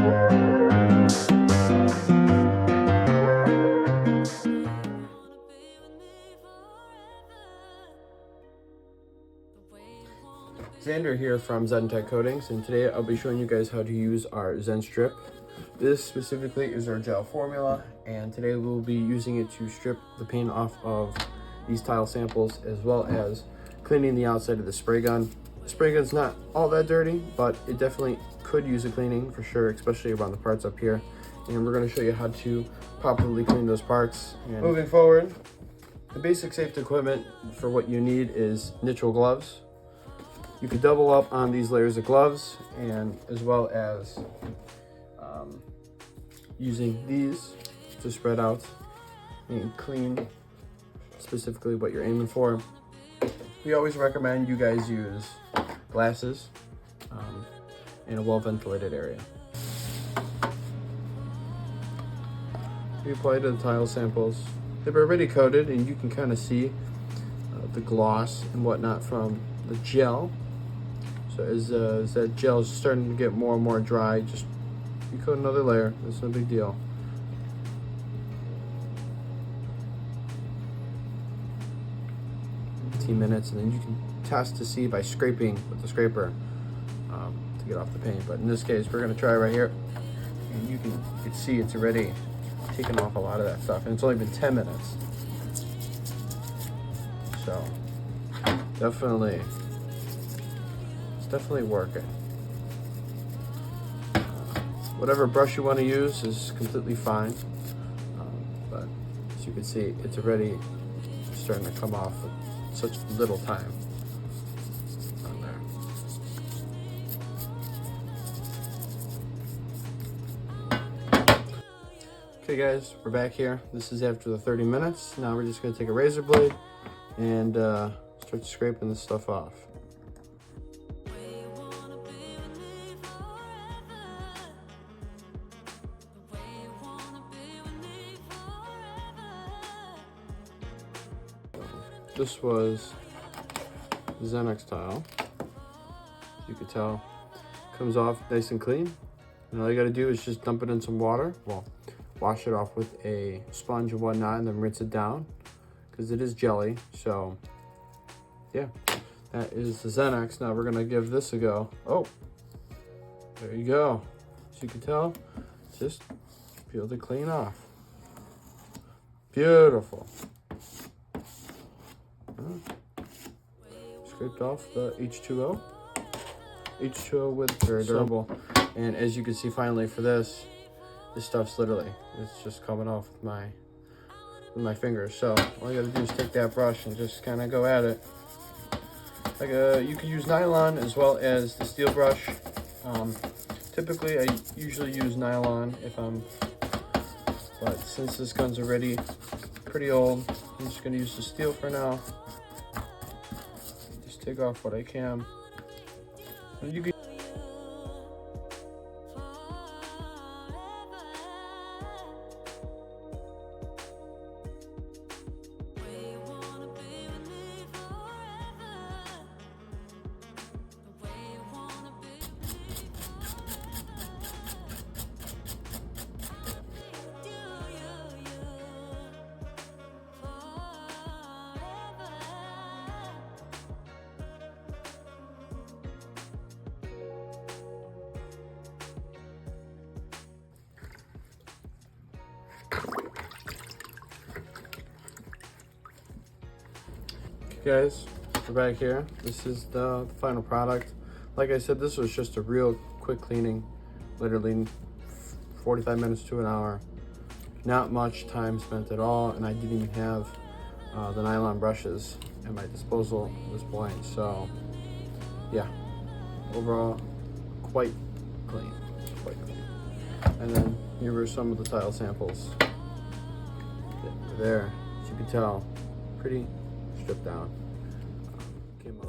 Xander here from Zen-Tek Coatings, and today I'll be showing you guys how to use our Zen-Strip. This specifically is our gel formula, and today we'll be using it to strip the paint off of these tile samples, as well as cleaning the outside of the spray gun. The spray gun's not all that dirty, but it definitely could use a cleaning for sure, especially around the parts up here. And we're going to show you how to properly clean those parts. And moving forward, the basic safety equipment for what you need is nitrile gloves. You can double up on these layers of gloves, and as well as using these to spread out and clean specifically what you're aiming for. We always recommend you guys use glasses in a well-ventilated area. We apply to the tile samples. They're already coated, and you can kind of see the gloss and whatnot from the gel. So as that gel is starting to get more and more dry, just you coat another layer. That's no big deal. Minutes, and then you can test to see by scraping with the scraper to get off the paint. But in this case, we're going to try right here, and you can see it's already taken off a lot of that stuff, and it's only been 10 minutes. So definitely, it's definitely working. Whatever brush you want to use is completely fine, but as you can see, it's already starting to come off with such little time on there. Okay guys, we're back here. This is after the 30 minutes. Now we're just going to take a razor blade and start scraping this stuff off. This was Zen-X tile. You could tell comes off nice and clean. And all you got to do is just dump it in some water. Well, wash it off with a sponge and whatnot, and then rinse it down because it is jelly. So yeah, that is the Zen-X. Now we're gonna give this a go. Oh, there you go. As you can tell, just peel the clean off. Beautiful. Scraped off the H2O. H2O with very durable. And as you can see, finally for this stuff's literally, it's just coming off with my fingers. So all you gotta do is take that brush and just kind of go at it. Like you can use nylon as well as the steel brush. Typically I usually use nylon but since this gun's already pretty old, I'm just gonna use the steel for now. Take off what I can. And you can guys, we're back here. This is the final product. Like I said, this was just a real quick cleaning, literally 45 minutes to an hour. Not much time spent at all, and I didn't even have the nylon brushes at my disposal at this point. So yeah, overall quite clean. And then here were some of the tile samples. There, as you can tell, pretty stripped down. Came up.